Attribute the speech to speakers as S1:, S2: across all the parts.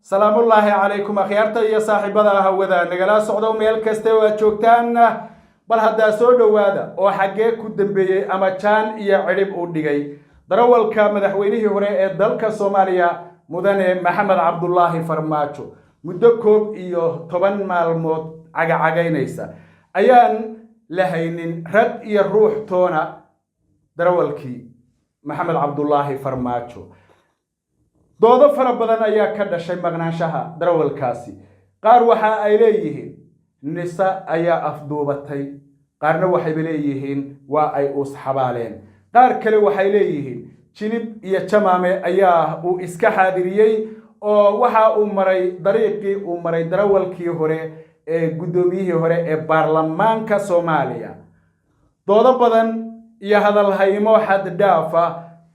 S1: سلام الله عليكم أخيارتا يا صاحبada hawada nagala socdo meel kaste oo joogtaan bal hada soo dhawaada oo xagee ku dambeeyay ama jaan iyo cirib u dhigay darawalka madaxweynihii hore ee dalka Soomaaliya mudane Maxamed Cabdullaahi Farmaajo muddo koob iyo 10 maalmood cagacageynaysa ayaan lahaynin rag iyo ruux toona darawalkii Maxamed Cabdullaahi Farmaajo doodo fara badan ayaa ka dhashay maqnaanshaha darawalkaasi qaar waxa ay leeyihiin nisa ayaa afduubatay qaarna waxay leeyihiin waa ay usxabaaleen qaar kale waxay leeyihiin jilib iyo jamaame ayaa uu iska xaadiriyay oo waxa uu maray dariiqii uu maray darawalkii hore ee gudoomiyihii hore ee baarlamaanka Soomaaliya doodo badan iyo hadal haymo xad dhaafa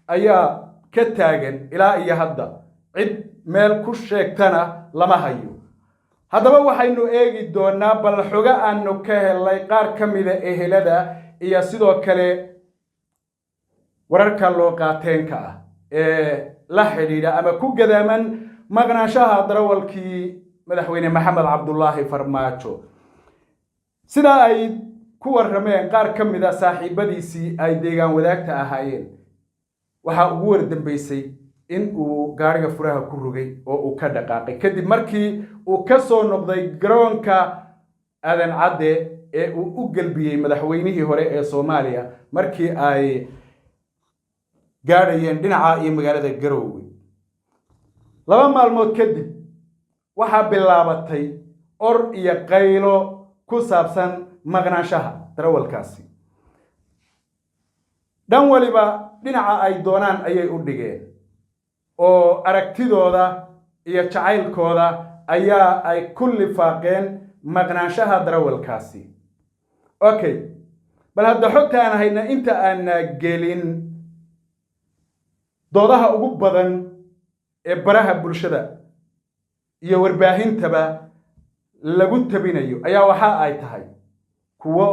S1: ayaa ka taagan ilaa iyo hadda cid meel ku sheegtana lama hayo haddaba waxaynu eegi doonaa bal xoga aanu ka helay qaar ka mid ah ehelada iyo sidoo kale wararka loo qaateenka ah ee la xiriira ama ku gadaaman maqnaanshaha darawalkii madaxweyne Maxamed Cabdullaahi Farmaajo sida ay ku warameen qaar ka mid ah saaxiibadiisii ay deegaan wadaagta ahaayeen waxa ugu wardambeysay in uu gaariga furaha ku rugay oo uu ka dhaqaaqay kadib markii uu ka soo noqday garoonka aadan cadde ee uu u galbiyay madaxweynihii hore ee Soomaaliya markii ay gaarayeen dhinaca iyo magaalada Garowe laba maalmood kadib waxa bilaabatay or iyo qaylo ku saabsan maqnaanshaha darawalkaasi dhan waliba dhinaca ay doonaan ayay u dhigeen oo aragtidooda iyo jacaylkooda ayaa ay ku lifaaqeen maqnaanshaha darawalkaasi okay bal hadda xogta aan hayna inta aan gelin doodaha ugu badan ee baraha bulshada iyo warbaahintaba lagu tabinayo ayaa waxa ay tahay kuwo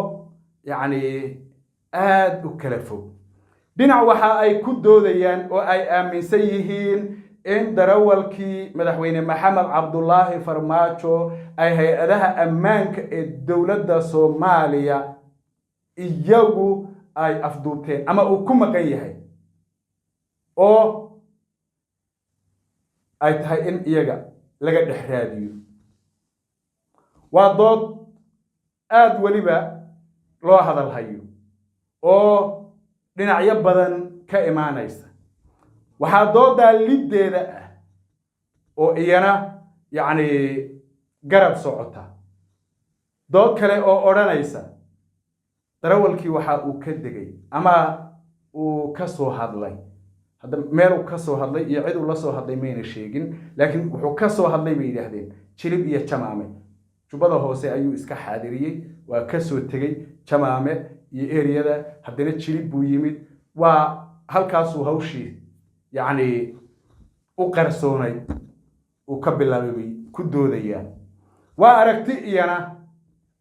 S1: aad u kala fog dhinac waxa ay ku doodayaan oo ay aaminsan yihiin in darawalkii madaxweyne Maxamed Cabdullaahi Farmaajo ay hay'adaha ammaanka ee dawladda Soomaaliya iyagu ay afduubteen ama uu ku maqan yahay oo ay tahay in iyaga laga dhex raadiyo waa dood aad waliba loo hadal hayo oo dhinacyo badan ka imaanaysa waxa dooda lideeda ah oo iyana garab socota dood kale oo oranaysa darawalkii waxa uu ka degay ama uu ka soo hadlay hadda meel uu ka soo hadlay iyo cid uu la soo hadlay mayna sheegin laakiin wuxuu ka soo hadlay bay yiraahdeen jilib iyo jamaame jubada hoose ayuu iska xaadiriyay waa ka soo tagay jamaame iyo eriyada haddana jilib buu yimid waa halkaas uu hawshii u qarsoonay uu ka bilaabay ku doodaya waa aragti iyana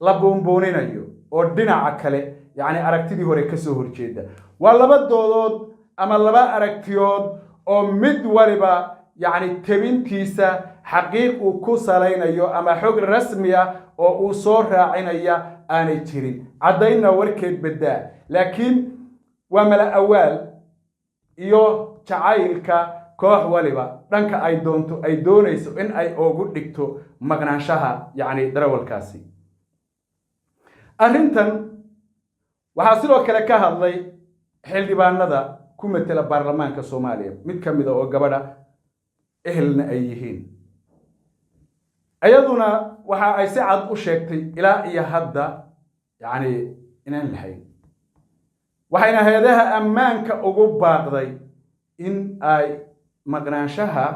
S1: la boonbooninayo oo dhinaca kale aragtidii hore ka soo horjeeda waa laba doodood ama laba aragtiyood oo mid waliba tabintiisa xaqiiq uu ku salaynayo ama xog rasmi ah oo uu soo raacinaya aanay jirin cadayna warkeed badaa laakiin waa mala awaal iyo jacaylka koox waliba dhanka ay doonto ay doonayso in ay ugu dhigto maqnaanshaha darawalkaasi arrintan waxa sidoo kale ka hadlay xildhibaanada ku metela baarlamaanka Soomaaliya mid kamid oo gabadha ehelna ay yihiin ayaduna waxa ay si cad u sheegtay ilaa iyo hadda inaan lahayn waxayna hay'adaha ammaanka ugu baaqday in ay maqnaanshaha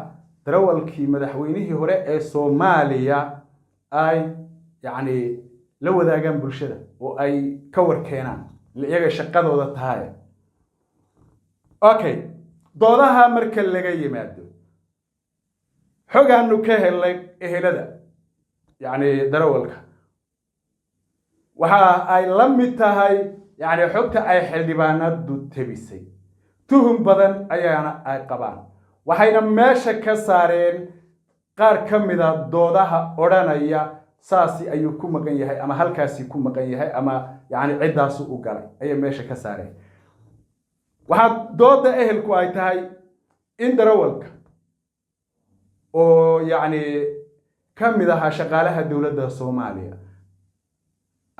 S1: darawalkii madaxweynihii hore ee Soomaaliya ay la wadaagaan bulshada oo ay ka warkeenaan iyaga shaqadooda tahay okay doodaha marka laga yimaado xogaanu ka helay ehelada darawalka waxa ay la mid tahay xogta ay xildhibaanadu tabisay tuhum badan ayaana ay qabaan waxayna meesha ka saareen qaar ka mid ah doodaha odhanaya saasi ayuu ku maqan yahay ama halkaasi ku maqan yahay ama yacni ciddaas u galay ayay meesha ka saareen waxaa dooda ehelku ay tahay in darawalka oo yacni ka mid ahaa shaqaalaha dowladda Soomaaliya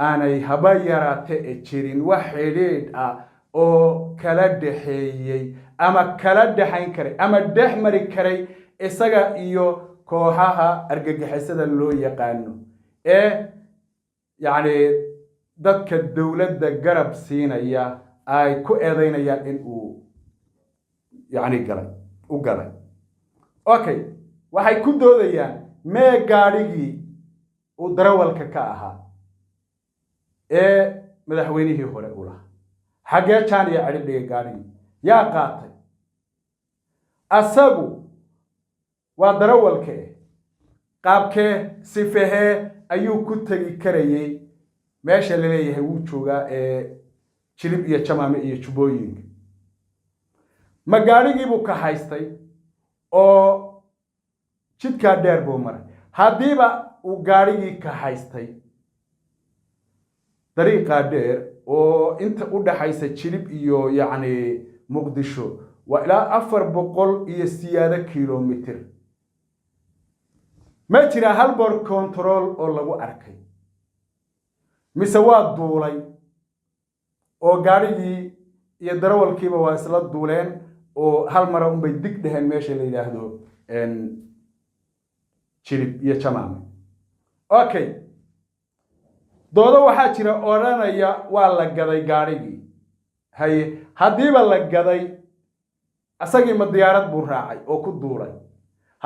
S1: aanay haba yaraatee jirin wax xidhiidh ah oo kala dhaxeeyay ama kala dhaxayn karay ama dhex mari karay isaga iyo kooxaha argagixisada loo yaqaano yacni dadka dowladda garab siinaya ay ku eedeynayaan in uu yacni galay okay waxay ku doodayaan mee gaadhigii uu darawalka ka ahaa madaxweynihii hore u lahaa xagee jaan iyo cidhib dhigay gaadhigii yaa qaatay asagu waa darawalka qaabkee sifahee ayuu ku tegi karayay meesha la leeyahay wuu joogaa jilib iyo jamaame iyo jubooyinka ma gaadhigii buu ka haystay oo jidkaa dheer buu maray haddiiba uu gaadhigii ka haystay dariiqaa dheer oo inta u dhaxaysa jilib iyo yacni muqdisho waa ilaa 400 iyo siyaado kilomitir ma jira hal bor control oo lagu arkay mise waa duulay oo gaadhigii iyo darawalkiiba waa isla duuleen oo hal mar un bay dig dhaheen meesha la yiraahdo jilib iyo jamaame okay doodo waxaa jira odhanaya waa la gaday gaadhigii haye haddiiba la gaday asagii ma diyaarad buu raacay oo ku duulay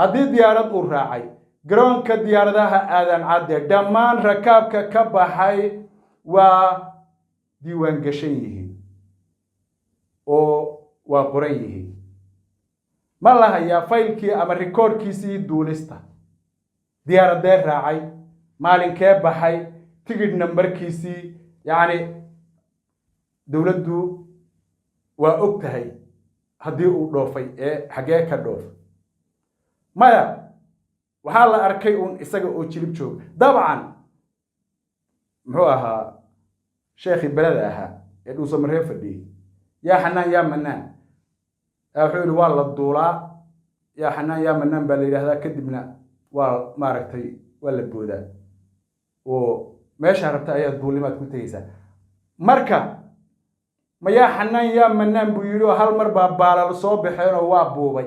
S1: haddii diyaarad uu raacay garoonka diyaaradaha aadan cadde dhammaan rakaabka ka baxay waa diiwaan gashan yihiin oo waa qoran yihiin ma la hayaa faylkii ama rikoodhkiisii duulista diyaaradee raacay maalinkee baxay tigidh nambarkiisii yacni dowladdu waa og tahay haddii uu dhoofay xagee ka dhoof maya waxaa la arkay un isaga oo jilib joog dabcan muxuu ahaa sheekhi belada ahaa dhuusa maree fadhiyey yaa xanaan yaa manaan wuxuu yidhi waa la duulaa yaa xanaan yaa manaan baa la yidhaahdaa kadibna waa maaragtay waa la boodaa oo meesha rabta ayaa duulimaad ku tegaysaa marka ma yaa xanaan yaa manaan buu yidhi oo hal mar baa baalal soo baxeen oo waa buubay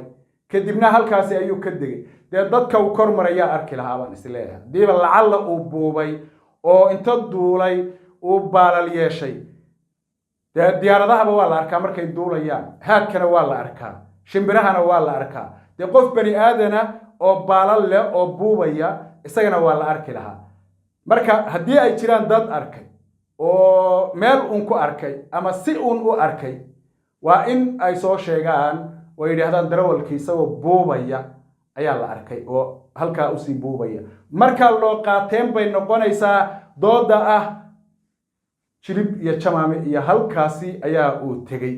S1: kadibna halkaasi ayuu ka degay dee dadka uu kor marayaa arki lahaa baan isleeyahay hadiiba lacalla uu buubay oo inta duulay uu baalal yeeshay dee diyaaradahaba waa la arkaa markay duulayaan haadkana waa la arkaa shimbirahana waa la arkaa dee qof bani aadana oo baalal leh oo buubaya isagana waa la arki lahaa marka haddii ay jiraan dad arkay oo meel uun ku arkay ama si uun u arkay waa in ay soo sheegaan oo yidhaahdaan darawalkii isagoo buubaya ayaa la arkay oo halkaa usii buubaya markaa loo qaateen bay noqonaysaa dooda ah jilib iyo jamaame iyo halkaasi ayaa uu tegey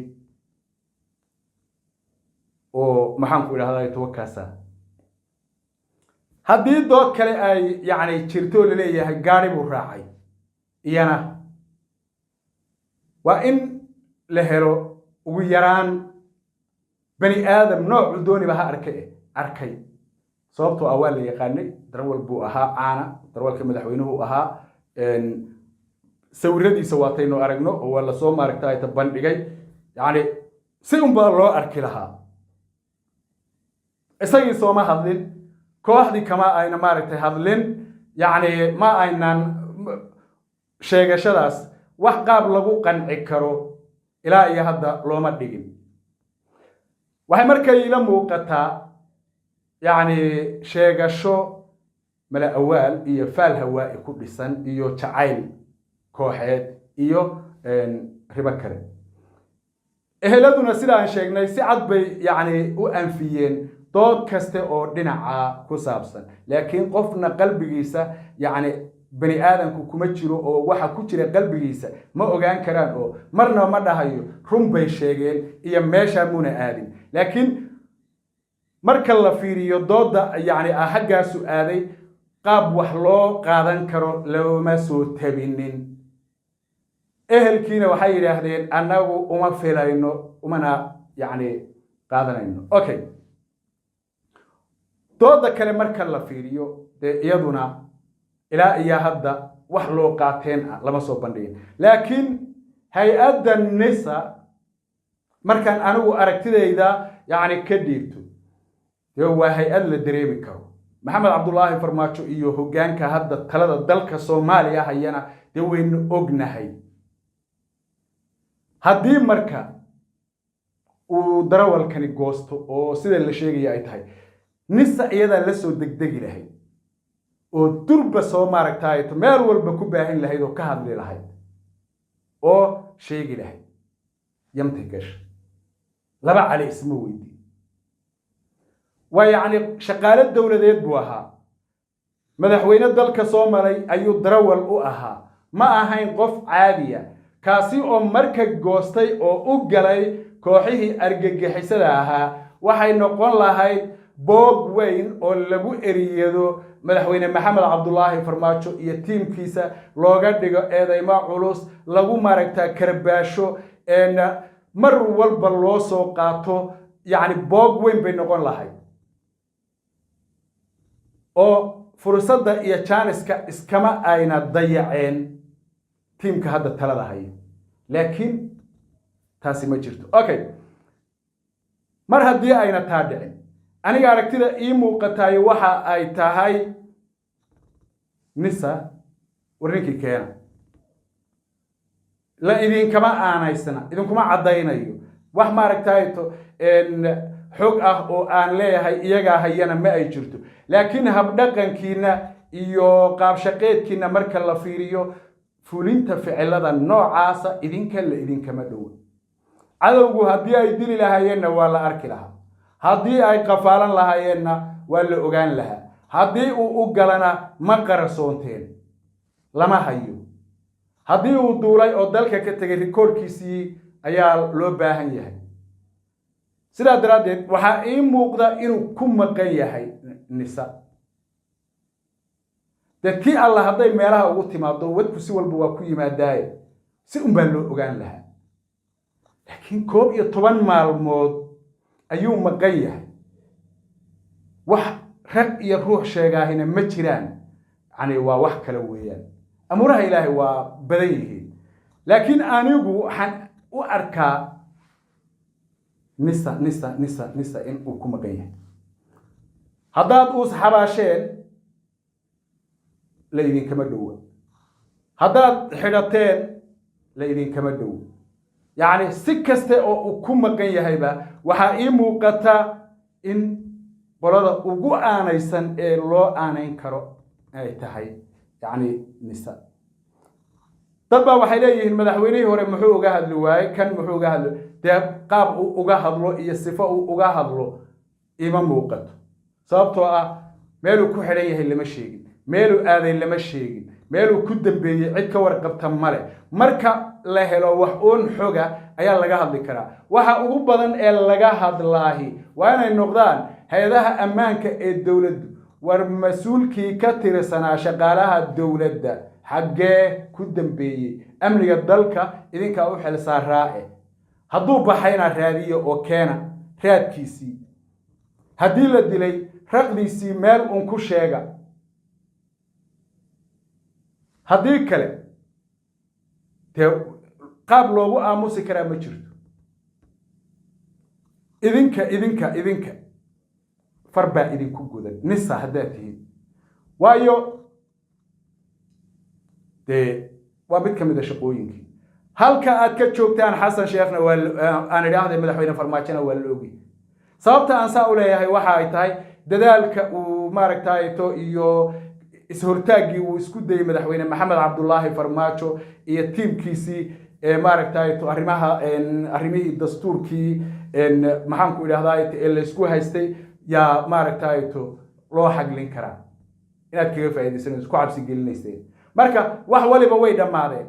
S1: oo maxaan ku idhahdaa tawakaasa haddii dood kale ay yacni jirto la leeyahay gaari buu raacay iyana waa in la helo ugu yaraan bani aadam noocu dooniba ha arkay sababtoo ah waa la yaqaanay darawal buu ahaa caana darawalka madaxweynuhu ahaa sawiradiisa waataynu aragno oo waa lasoo maaragtay ta bandhigay yacni si unbaa loo arki lahaa isagii sooma hadlin kooxdii kama ayna maaragtay hadlin yacni ma aynan sheegashadaas wax qaab lagu qanci karo ilaa iyo hadda looma dhigin waxay markay ila muuqataa yacni sheegasho mala awaal iyo faal hawaa'i ku dhisan iyo jacayl kooxeed iyo ribo kale eheladuna sida aan sheegnay si cad bay yacni u anfiyeen dood kaste oo dhinaca ku saabsan laakiin qofna qalbigiisa yacni bani aadamku kuma jiro oo waxa ku jira qalbigiisa ma ogaan karaan oo marna ma dhahayo run bay sheegeen iyo meesha muna aadin laakiin marka la fiiriyo dooda yani xagga su'aaday qaab wax loo qaadan karo looma soo tabinin ehelkiina waxay yiraahdeen anagu uma filayno umana yani qaadanayno okay dooda kale marka la fiiriyo iyaduna ilaa iyo hadda wax loo qaateen lama soo bandhigin laakiin hay'adda nisa markaan anigu aragtidayda yani ka dhiibto waa hay'ad la dareemi karo maxamed cabdullaahi farmaajo iyo hoggaanka hadda talada dalka Soomaaliya hayana waynu ognahay haddii marka uu darawalkani goosto oo sida la sheegay ay tahay nisa iyada la soo degdegi lahayd oo durba soo maaragtay meel walba ku baahin lahayd oo ka hadli lahayd oo sheegi lahayd yamtagash laba cali isma weydii ويعني شقالة دولة بوها مدحوين الدلك صومالي أيو دروال أها ما أهين قف عادية كاسي أو مركز جوستي أو أجلي كوحيه أرجع حسدها وحي نقول لهاي بوغ وين أو لبو إريدو مدحوين محمد عبد الله فرماتشو يتيم كيسة لوجد دقة إذا ما علوس لبو مركز كرباشو إن مر والبلوسو قاتو يعني بوغ وين بنقول لهاي oo fursadda iyo chance-ka iskama ayna dayaceen teamka hadda talada haya laakiin taasi ma jirto okay mar haddii ayna taa dhicin aniga aragtida ii muuqatay waxa ay tahay nisa warninkii keena la idin kama aanaysana idin kuma cadaynayo wax ma aragtay to xog ah oo aan leeyahay iyaga hayana ma ay jirto laakiin habdhaqankiina iyo qaab shaqeedkiina marka la fiiriyo fulinta ficilada noocaasa idinka la idinkama dhow cadawgu haddii ay dili lahaayeenna waa la arki lahaa haddii ay qafaalan lahaayeenna waa la ogaan lahaa haddii uu u galana ma qarsoonteen lama hayo haddii uu duulay oo dalka ka tagay rikoorkiisii ayaa loo baahan yahay sidaa daraadeed waxaa ii muuqda inuu ku maqan yahay nisa dadkii alla hadday meelaha ugu timaado wadku si walba waa ku yimaadaaye si unbaa loo ogaan lahaa laakiin 11 maalmood ayuu maqan yahay wax rag iyo ruux sheegaahina ma jiraan yani waa wax kale weeyaan amuraha ilaahay waa badan yihiin laakiin anigu waxaan u arkaa nisa in uu ku maqan yahay haddaad uus xabaasheen la idinkama dhowa haddaad xidhateen la idinkama dhow yacni si kaste oo uu ku maqan yahayba waxaa ii muuqata in qolada ugu aanaysan ee loo aanayn karo ay tahay yacni nisa dad baa waxay leeyihiin madaxweynihii hore muxuu uga hadli waayey kan muxuu uga hadli dee qaab uu uga hadlo iyo sifo uu uga hadlo ima muuqato sababtoo ah meeluu ku xidhan yahay lama sheegin meeluu aaday lama sheegin meeluu ku dambeeyey cid ka warqabta male marka la helo wax uun xoga ayaa laga hadli karaa waxa ugu badan ee laga hadlaahi waa inay noqdaan hay-adaha ammaanka ee dowladdu war mas-uulkii ka tirsanaa shaqaalaha dowladda xaggee ku dambeeyey amniga dalka idinkaa u xilsaa raace hadduu baxayna raadiyo oo keena raadkiisii haddii la dilay raqdiisii meel un ku sheega haddii kale dee qaab loogu aamusi karaa ma jirto idinka far baa idinku gudan nisa haddaad tihiin waayo dee waa mid ka mid a shaqooyinkii halka aad ka joogtaan xasan sheekhna aan idhaahday madaxweyne farmaajona waa la ogi sababta aan saa u leeyahay waxa ay tahay dadaalka uu maaragtay to iyo ishortaagii uu isku dayay madaxweyne maxamed cabdullaahi farmaajo iyo tiimkiisii maaragtay to arrimihii dastuurkii maxaan ku idhaahdaa ee la isku haystay yaa maaragtay to loo xaglin karaa inaad kaga faa'iidaysanayso ku cabsi gelinayseen marka wax waliba way dhammaadeen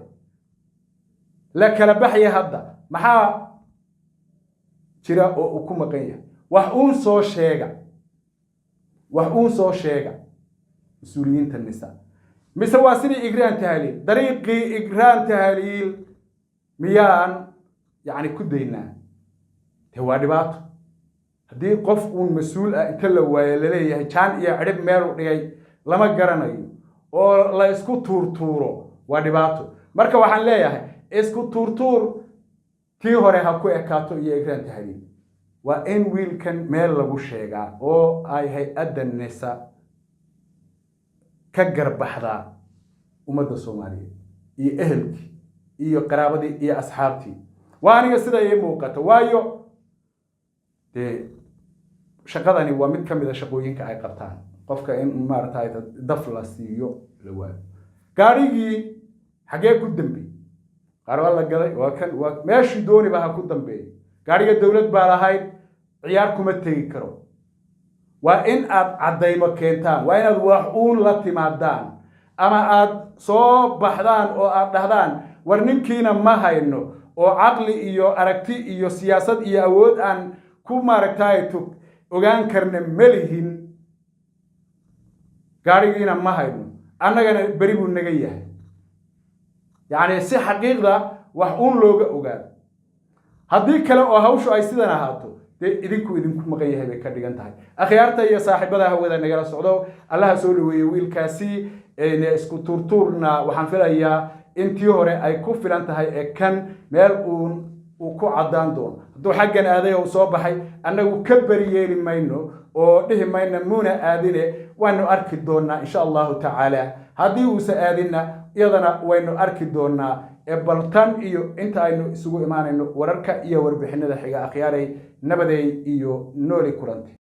S1: la kala baxaya hadda maxaa jira oo uu ku maqan yahay wax uun soo sheega وحقون سو شيغا مسؤولين النساء مسواسني إجران تهليل طريقي إجران تهليل ميان يعني كدينا هو دبات هدي قف مسؤول كله ويلليه كان يعرف ميرو دغاي لما غرانايو oo la isku tuurtuuro waa dhibaato marka waxaan leeyahay isku tuurtuur tii hore ha ku ekaato iyo Igraan Tahliil waa in wiilkan meel lagu sheegaa oo ay hay'adda nisa ka garbaxda ummadda Soomaaliyeed iyo ehelkii iyo qaraabadii iyo asxaabtii waa aniga sida ay muuqato waayo shaqadani waa mid kamid ah shaqooyinka ay qabtaan qofka in maartay daf la siiyo la waa gaarigii xagee ku dambi qaar wala galay waa kan waa meeshii dooni baa ku dambeeyay gaariga dawlad baa lahayd ciyaar kuma tagi karo waa in aad cadaymo keentaan waa inaad wax uun la timaadaan ama aad soo baxdaan oo aad dhahdaan war ninkiina ma hayno oo aqli iyo aragti iyo siyaasad iyo awood aan ku maartay ogaan karna malihin gaarigiina ma hayno annagana bari buu naga yahay يعني si xaqiiqda wax uun looga ogaado hadii kale oo hawshu ay sidan ahaato idinku maqan yahay bay ka dhigan tahay akhyaarta iyo saaxiibada hawada nagala socdo Allah soo dhaweeyay wiilkaasi ee isku turturna waxaan filayaa intii hore ay ku filan tahay ee kan meel uu ku cadaan doono haduu xaggan aaday oo soo baxay annagu ka bariyeeli mayno oo dhihi mayna muuna aadine waanu arki doonaa insha Allah ta'ala hadii uu saadina iyadana waynu arki doonaa baltan iyo inta aynu isugu imaanayno wararka iyo warbixinada xiga akhyaaray nabaday iyo nooli kulanti